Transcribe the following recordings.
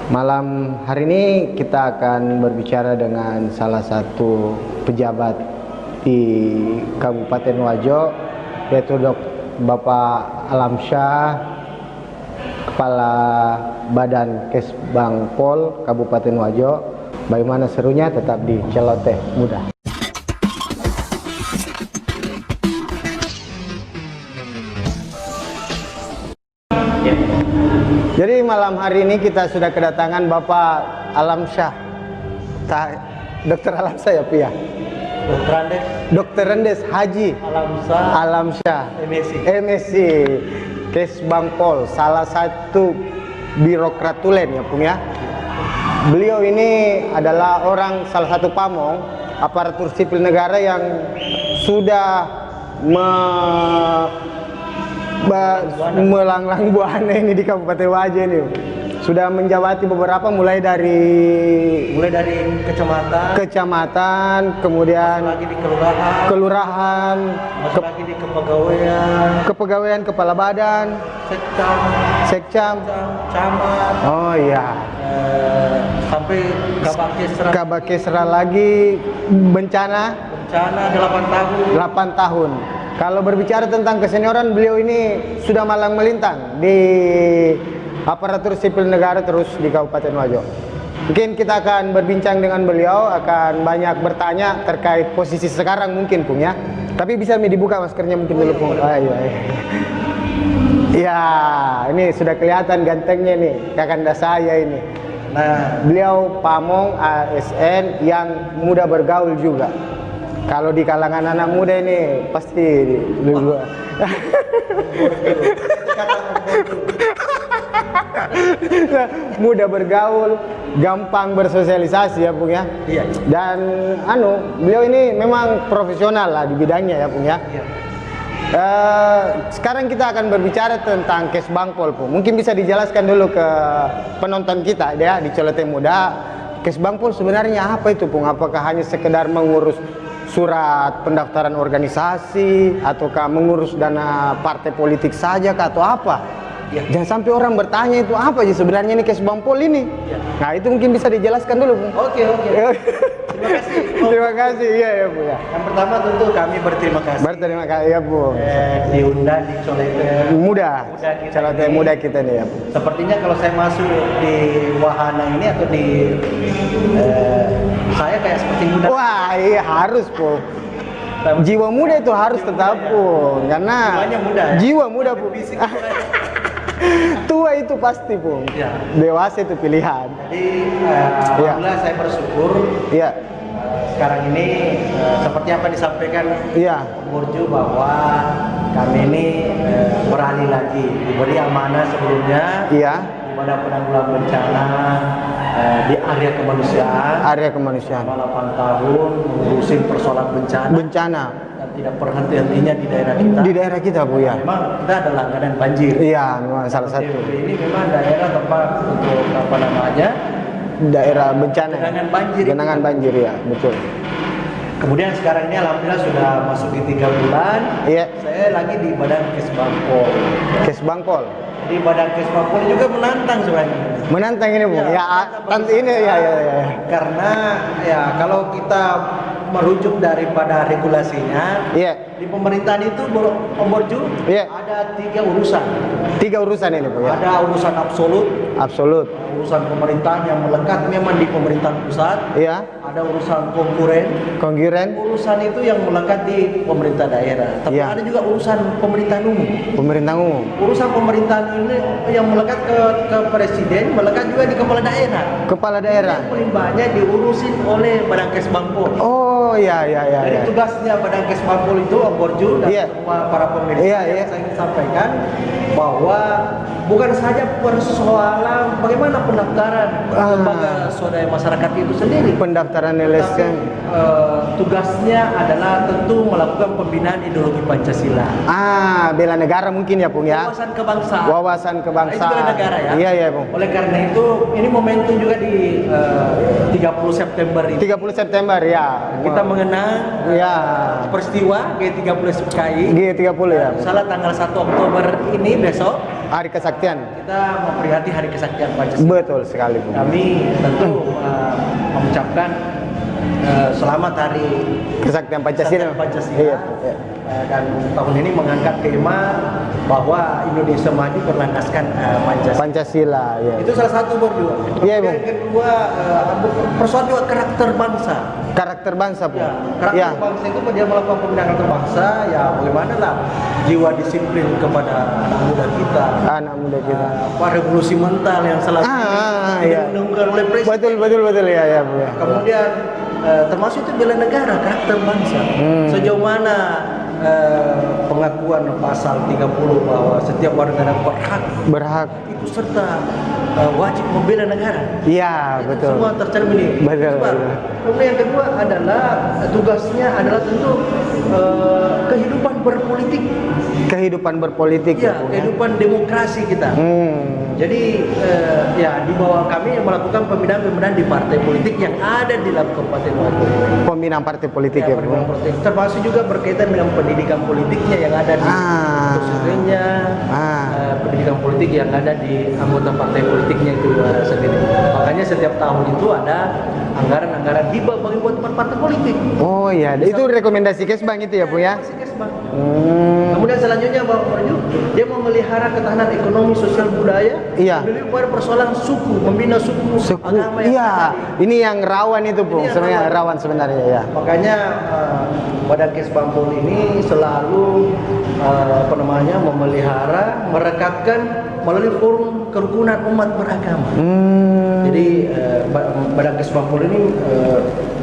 Malam hari ini kita akan berbicara dengan salah satu pejabat di Kabupaten Wajo, yaitu Bapak Alamsyah, Kepala Badan Kesbangpol Kabupaten Wajo. Bagaimana serunya, tetap di Celoteh Muda. Jadi malam hari ini kita sudah kedatangan Bapak Alamsyah, Dokter Alamsyah ya Pia? Dokter Rendes Haji Alamsyah, MSc Kesbangpol, salah satu birokrat Tulen ya Pung ya. Beliau ini adalah salah satu pamong aparatur sipil negara yang sudah melanglang buana ini di Kabupaten Wajo ini. Sudah menjawati beberapa mulai dari kecamatan, kemudian lagi di kelurahan, lagi di kepegawaian, kepala badan, sekcam, camat. Oh iya. Sampai Kabakesra lagi, bencana 8 tahun. Kalau berbicara tentang kesenioran, beliau ini sudah malang melintang di aparatur sipil negara terus di Kabupaten Wajo. Mungkin kita akan berbincang dengan beliau, akan banyak bertanya terkait posisi sekarang mungkin Pung ya. Tapi bisa dibuka maskernya mungkin dulu Pung. Iya. Ya, ini sudah kelihatan gantengnya nih, kakanda saya ini. Nah, beliau pamong ASN yang mudah bergaul juga. Kalau di kalangan anak muda ini pasti mudah bergaul, gampang bersosialisasi ya Pung ya. Iya. Dan beliau ini memang profesional lah di bidangnya ya Pung ya. Iya. Sekarang kita akan berbicara tentang Kesbangpol Pung. Mungkin bisa dijelaskan dulu ke penonton kita ya di Celoteh Muda. Kesbangpol sebenarnya apa itu Pung? Apakah hanya sekedar mengurus surat pendaftaran organisasi, ataukah mengurus dana partai politik saja atau apa? Ya. Jangan sampai orang bertanya itu apa sih sebenarnya ini Kesbangpol ini. Ya. Nah itu mungkin bisa dijelaskan dulu Pung. Oke. Terima kasih. Terima kasih ya Bu ya. Yang pertama tentu kami berterima kasih. Berterima kasih ya Bu. Diundang di Celoteh Muda. Celoteh Muda kita nih ya Bu. Sepertinya kalau saya masuk di wahana ini atau di saya kayak seperti muda. Wah iya harus Pung. Jiwa muda itu harus tetap Pung, karena jiwa muda Pung. Tua itu pasti Pung. Ya. Dewasa itu pilihan. Jadi alhamdulillah saya bersyukur. Iya. Sekarang ini seperti apa disampaikan Burju bahwa kami ini beralih lagi, diberi amanah sebelumnya. Iya. Pada penanggulangan bencana di area kemanusiaan. Area kemanusiaan. 8 tahun mengurusin persoalan bencana. Dan tidak berhenti-hentinya di daerah kita. Di daerah kita Bu ya. Memang kita ada langganan banjir. Iya, memang salah satu. Ini memang daerah tempat untuk daerah bencana. Genangan banjir ya, betul. Kemudian sekarang ini alhamdulillah sudah masuk di 3 bulan. Iya. Saya lagi di Badan Kesbangpol. Kesbangpol. Di Badan Kesbangpol juga menantang sebenarnya. Menantang ini Bu. Ya, ini ya. Karena ya kalau kita merujuk daripada regulasinya, di pemerintahan itu Burju ada 3 urusan. 3 urusan ini Bu ya. Ada urusan absolut. Urusan pemerintahan yang melekat memang di pemerintahan pusat. Iya. Ada urusan kongruren. Urusan itu yang melekat di pemerintah daerah. Tapi ada juga urusan pemerintahan umum. Urusan pemerintahan ini yang melekat ke presiden, melekat juga di kepala daerah. Yang paling banyak diurusin oleh Badan Kesbangpol. Oh iya. Jadi tugasnya Badan Kesbangpol itu Burju dan semua para pemirsa yang saya ingin sampaikan bahwa bukan saja persoalan bagaimana pendaftaran lembaga swadaya masyarakat itu sendiri. Pendaftaran LSM. Tugasnya adalah tentu melakukan pembinaan ideologi Pancasila. Bela negara mungkin ya Pung ya. Wawasan kebangsaan. Itu bela negara ya. Iya Pung. Oleh karena itu ini momentum juga di 30 September ini. 30 September ya. Kita mengenang peristiwa G30 SPKI. G30 ya. Salah tanggal 1 Oktober ini besok. Hari Kesaktian. Kita memperingati Hari kesaktian Pancasila. Betul sekali, Bung. Kami tentu mengucapkan selamat hari Kesaktian Pancasila. Pancasila. Iya. Dan tahun ini mengangkat tema bahwa Indonesia maju berlandaskan Pancasila. Pancasila, ya. Itu salah satu juga. Iya, Bung. Yang kedua, persoalan juga karakter bangsa. Karakter bangsa, Bung. Ya, karakter bangsa itu dia melakukan pembinaan karakter bangsa, ya bagaimana lah jiwa disiplin kepada anak muda kita. Anak muda kita. Revolusi mental yang selalu iya. diumumkan oleh presiden. Betul ya, Bu. Ya. Kemudian termasuk itu bela negara, karakter bangsa. Sejauh mana pengakuan pasal 30 bahwa setiap warga negara berhak itu serta wajib membela negara. Iya, betul. Semua tercermin. Betul. Kemudian yang kedua adalah tugasnya adalah tentu kehidupan berpolitik. Kehidupan berpolitik, ya, kehidupan demokrasi kita. Jadi ya di bawah kami yang melakukan pembinaan di partai politik yang ada di dalam Kabupaten Bogor. Pembinaan partai politik ya, pembinaan politik. Termasuk juga berkaitan dengan pendidikan politiknya yang ada di konstituennya, pendidikan politik yang ada di anggota partai politiknya itu sendiri. Makanya setiap tahun itu ada anggaran-anggaran hibah bagi buat partai politik. Oh iya, itu rekomendasi Kesbang itu ya, Bu ya. Kemudian selanjutnya Bapak Marju, dia memelihara ketahanan ekonomi, sosial, budaya. Iya. Lebih pada persoalan suku, membina suku agama yang ini yang rawan itu, Bu. Sebenarnya rawan sebenarnya ya. Makanya Badan Kesbangpol ini selalu memelihara, merekatkan melalui forum kerukunan umat beragama. Jadi Badan Kesbangpol ini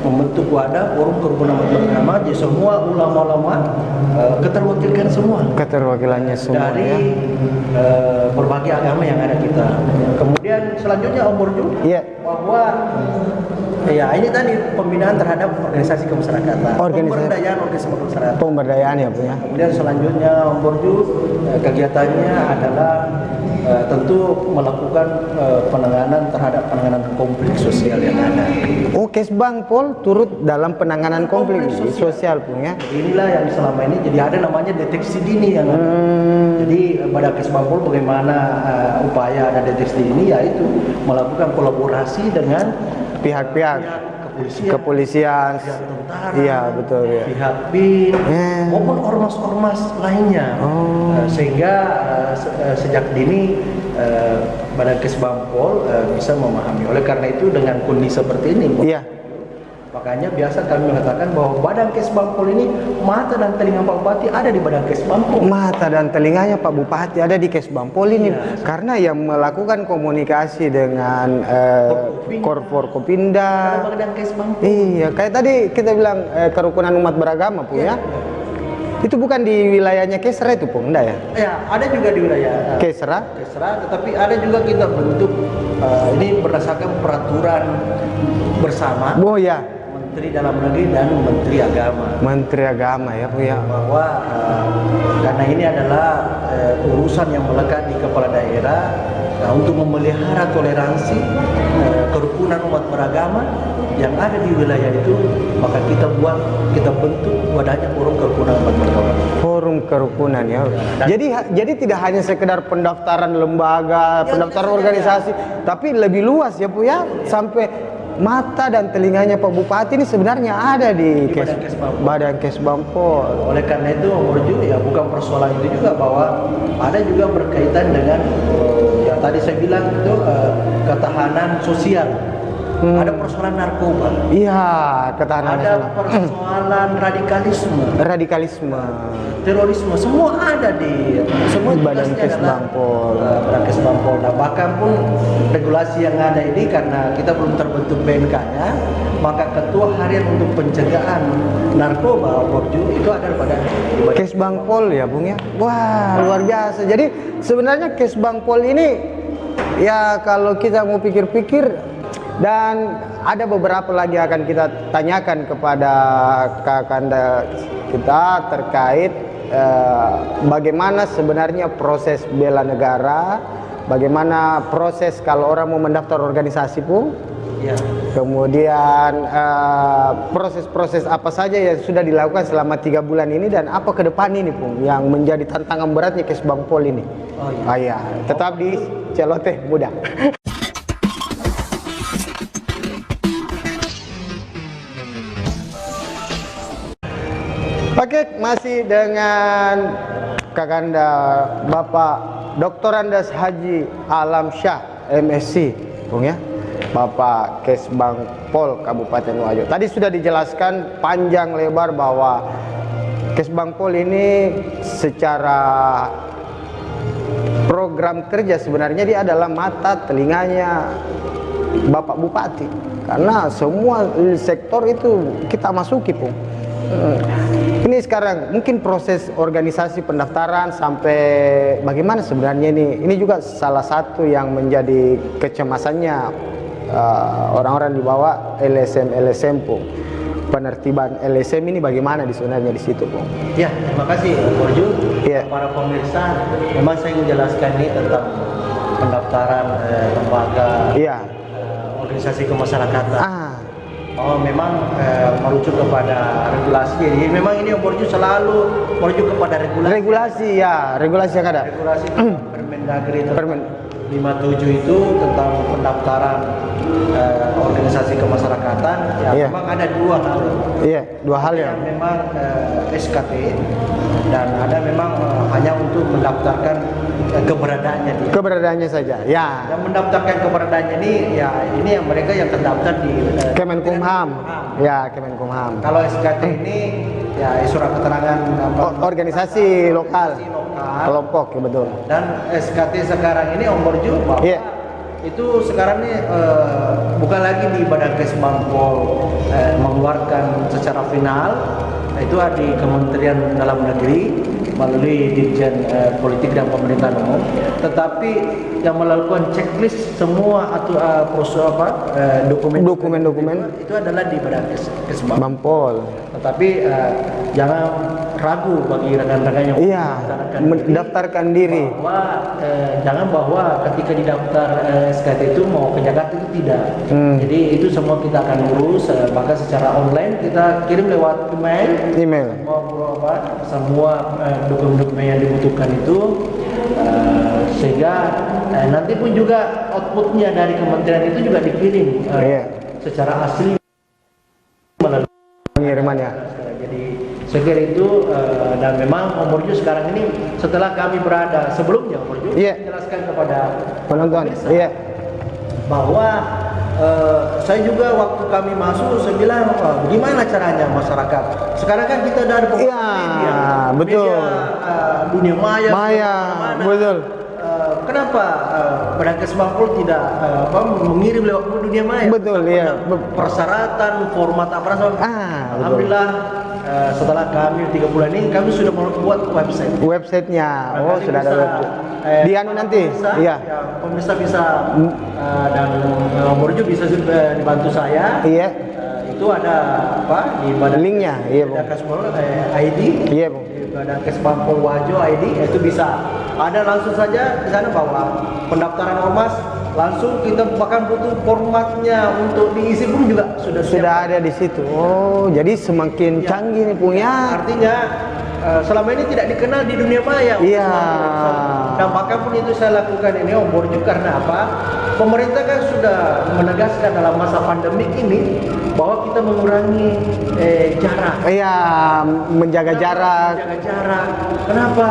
membentuk wadah forum kerukunan umat beragama, jadi semua ulama-ulama keterwakilkan semua. Keterwakilannya semua dari berbagai agama yang ada kita. Kemudian selanjutnya Om Burju, bahwa ya ini tadi pembinaan terhadap organisasi kemasyarakatan, pemberdayaan organisasi kemasyarakatan. Pemberdayaan ya, Bu ya. Kemudian selanjutnya Om Burju, kegiatannya adalah tentu melakukan penanganan terhadap penanganan konflik sosial yang ada. Oh, Kesbangpol turut dalam penanganan konflik sosial, Bu ya. Inilah yang selama ini jadi ada namanya deteksi dini yang ada. Jadi pada Kesbangpol bagaimana upaya ada deteksi dini, yaitu melakukan kolaborasi dengan pihak-pihak kepolisian, tentara, iya betul ya, pihak BIN maupun ormas-ormas lainnya. Sehingga sejak dini Badan Kesbangpol bisa memahami. Oleh karena itu dengan kondisi seperti ini, makanya biasa kami mengatakan bahwa Badan Kesbangpol ini mata dan telinga Pak Bupati ada di Badan Kesbangpol. Mata dan telinganya Pak Bupati ada di Kesbangpol ini, karena yang melakukan komunikasi dengan Forkopimda. Badan Kesbangpol. Iya, kayak tadi kita bilang kerukunan umat beragama, Bu ya. Itu bukan di wilayahnya Kesra itu, Pung, enggak ya? Ya, ada juga di wilayah Kesra, tetapi ada juga kita bentuk ini berdasarkan peraturan bersama. Oh ya, Menteri Dalam Negeri dan Menteri Agama. Menteri Agama ya, Bu ya. Bahwa karena ini adalah urusan yang melekat di kepala daerah, untuk memelihara toleransi, kerukunan umat beragama yang ada di wilayah itu, maka kita bentuk wadahnya forum kerukunan umat beragama. Forum kerukunan ya. Jadi tidak hanya sekedar pendaftaran lembaga, pendaftaran organisasi, tapi lebih luas ya, Bu ya, sampai mata dan telinganya Pak Bupati ini sebenarnya ada di Badan Kesbangpol. Oleh karena itu, Burju, ya bukan persoalan itu juga, bahwa ada juga berkaitan dengan yang tadi saya bilang itu ketahanan sosial. Ada persoalan narkoba. Iya, ketahanan. Ada persoalan radikalisme, terorisme, semua ada di Badan Kesbangpol. Badan Kesbangpol. Nah, bahkan pun regulasi yang ada ini karena kita belum terbentuk BNK-nya, maka Ketua Harian untuk Pencegahan Narkoba Burju itu ada pada Kesbangpol ya, Bung ya. Wah, luar biasa. Jadi sebenarnya Kesbangpol ini ya kalau kita mau pikir-pikir, dan ada beberapa lagi akan kita tanyakan kepada kakanda kita terkait bagaimana sebenarnya proses bela negara, bagaimana proses kalau orang mau mendaftar organisasi, Pung, Ya. Kemudian proses-proses apa saja yang sudah dilakukan selama 3 bulan ini dan apa ke depan ini Pung yang menjadi tantangan beratnya Kesbang Pol ini. Oh iya. Ah, ya. Tetap di Celoteh Muda. Oke, masih dengan Kakanda Bapak Dr. Andes Haji Alamsyah MSc, Bung ya. Bapak Kesbang Pol Kabupaten Wajo. Tadi sudah dijelaskan panjang lebar bahwa Kesbang Pol ini secara program kerja sebenarnya dia adalah mata telinganya Bapak Bupati. Karena semua sektor itu kita masuki, Pung. Ini sekarang mungkin proses organisasi pendaftaran sampai bagaimana sebenarnya ini juga salah satu yang menjadi kecemasannya orang-orang di bawah LSM Pung. Penertiban LSM ini bagaimana sebenarnya di situ, Pung? Ya, terima kasih Borju. Ya. Para pemirsa, memang saya menjelaskan ini tentang pendaftaran lembaga organisasi kemasyarakatan. Oh, memang merujuk kepada regulasi. Jadi memang ini Borju selalu merujuk kepada regulasi. Regulasi yang ada. Regulasi Permendagri 57 itu tentang pendaftaran organisasi kemasyarakatan. Ya, memang ada 2 hal. Iya, 2 hal ya. Memang SKT dan ada memang hanya untuk mendaftarkan keberadaannya dia. Keberadaannya saja. Ya. Yang mendaftarkan keberadaannya ini ya ini yang mereka yang terdaftar di Kemenkumham. Ya, Kemenkumham. Kalau SKT ini ya surat keterangan organisasi lokal. Kelompok, ya betul. Dan SKT sekarang ini Om Borju bahwa itu sekarang ini bukan lagi di Badan Kesbang Pol mengeluarkan secara final, itu ada di Kementerian Dalam Negeri melalui Ditjen Politik dan Pemerintahan Umum, tetapi yang melakukan checklist semua atau dokumen-dokumen itu adalah di Badan Kesbang Pol. Tetapi jangan ragu bagi rekan-rekan yang mendaftarkan diri. Jangan bahwa ketika didaftar SKT itu mau ke Jakarta itu tidak. Jadi itu semua kita akan urus, maka secara online kita kirim lewat email. Semua dokumen-dokumen yang dibutuhkan itu, sehingga nanti pun juga outputnya dari kementerian itu juga dikirim secara asli melalui pengirimannya. Jadi saya kira itu dan memang Om Borju sekarang ini setelah kami berada sebelumnya Om Borju menjelaskan kepada penonton bahwa saya juga waktu kami masuk saya bilang bagaimana caranya masyarakat. Sekarang kan kita udah ada media, betul. Media, dunia maya, betul. Kenapa Badan Kesbang Pol tidak mengirim lewat dunia maya? Betul, persyaratan, format apa alhamdulillah setelah kami 3 bulan ini kami sudah membuat websitenya. Oh, sudah ada website. Di nanti. Pemirsa bisa dan Om Borju bisa dibantu saya. Itu ada di Badan linknya, Kesbang ID. Badan Kesbang Pol Wajo ID itu bisa ada langsung saja di sana bahwa pendaftaran ormas langsung kita bahkan butuh formatnya untuk diisi pun juga sudah ada di situ. Oh, jadi semakin canggih nih punya. Artinya selama ini tidak dikenal di dunia maya. Dan bahkan pun itu saya lakukan ini Om Borju karena apa? Pemerintah kan sudah menegaskan dalam masa pandemik ini bahwa kita mengurangi jarak. Menjaga jarak. Kenapa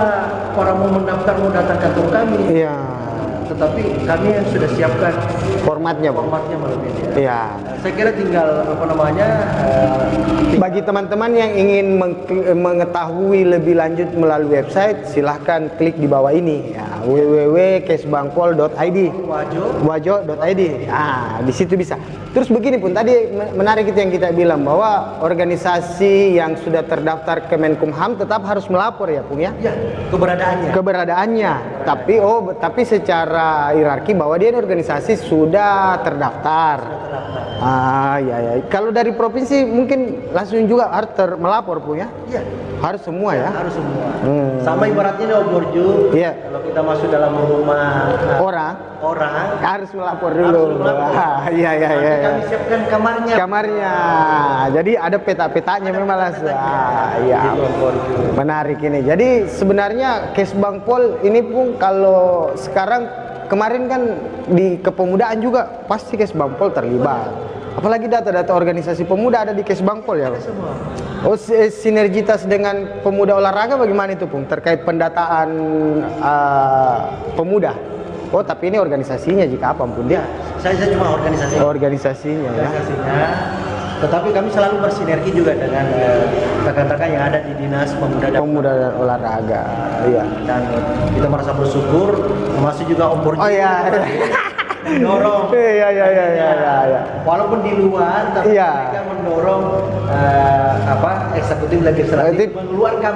orang mau mendaftar mau datang kantor kami? Tetapi kami yang sudah siapkan formatnya melalui media. Saya kira tinggal bagi teman-teman yang ingin mengetahui lebih lanjut melalui website, silahkan klik di bawah ini www.kesbangpol.id wajo.id. Di situ bisa. Terus begini Pun, tadi menarik itu yang kita bilang bahwa organisasi yang sudah terdaftar Kemenkumham tetap harus melapor ya Pung ya? Keberadaannya. Tapi secara hierarki bahwa dia organisasi sudah terdaftar. Ya ya. Kalau dari provinsi mungkin langsung juga harus melapor Bu ya? Iya. Harus semua ya? Harus semua. Sama ibaratnya di Oborju, Iya. kalau kita masuk dalam rumah Orang harus melapor dulu. harus melapor. Iya iya Nanti iya. kami siapkan kamarnya. Kamarnya. Jadi ada peta-petanya memang langsung. Iya. Menarik ini. Jadi sebenarnya Kes Bangpol ini pun kalau sekarang kemarin kan di kepemudaan juga pasti Kes Bangpol terlibat. Apalagi data-data organisasi pemuda ada di Kes Bangpol ya, Pak? Semua. Oh, sinergitas dengan pemuda olahraga bagaimana itu, Pung? Terkait pendataan pemuda. Oh, tapi ini organisasinya jika apa pun dia. Saya cuma organisasi. Organisasinya ya. Organisasinya. Tetapi kami selalu bersinergi juga dengan rekan-rekan yang ada di Dinas Pemuda dan Olahraga. Iya. Dan kita merasa bersyukur, termasuk juga Om Borju. Oh iya. Mendorong. Iya. Walaupun di luar, tapi Iya. mereka mendorong eksekutif legislatif mengeluarkan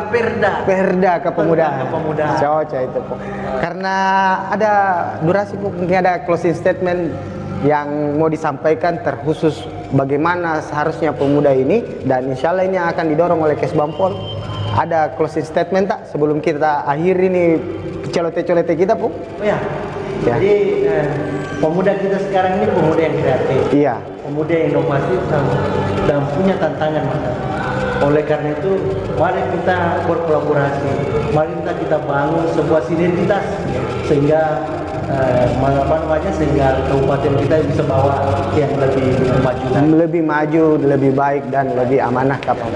perda kepemudaan. Kepemudaan. Cocok itu, Pung. Karena ada durasi, Pung, mungkin ada closing statement yang mau disampaikan terkhusus bagaimana seharusnya pemuda ini, dan insya Allah ini akan didorong oleh Kes Bangpol. Ada closing statement tak sebelum kita akhiri ini celote-celote kita, Pung? Oh ya. Ya. Jadi pemuda kita sekarang ini pemuda yang kreatif, Iya. pemuda yang inovatif dan punya tantangan, Mas. Oleh karena itu, mari kita berkolaborasi, mari kita bangun sebuah sinergitas sehingga sehingga kabupaten kita bisa bawa yang lebih maju, Lebih maju, lebih baik dan lebih amanah kapan.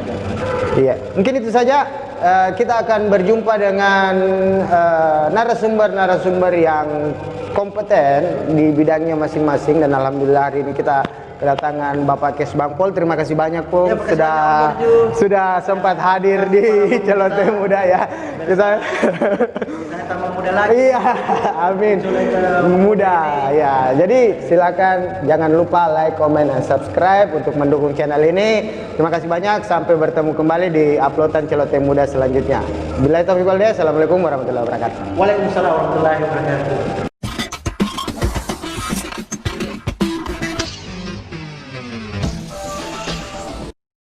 Iya, mungkin itu saja. Kita akan berjumpa dengan narasumber-narasumber yang kompeten di bidangnya masing-masing, dan alhamdulillah hari ini kita kedatangan Bapak Kes Bangpol. Terima kasih banyak, Pung, Ya, sudah sempat hadir di Celote Muda ya. Kita tambah muda lagi. Iya, amin. Muda ya. Jadi silakan jangan lupa like, comment, dan subscribe untuk mendukung channel ini. Terima kasih banyak. Sampai bertemu kembali di uploadan Celote Muda selanjutnya. Billahi taufiq wal hidayah. Assalamualaikum warahmatullahi wabarakatuh. Waalaikumsalam warahmatullahi wabarakatuh.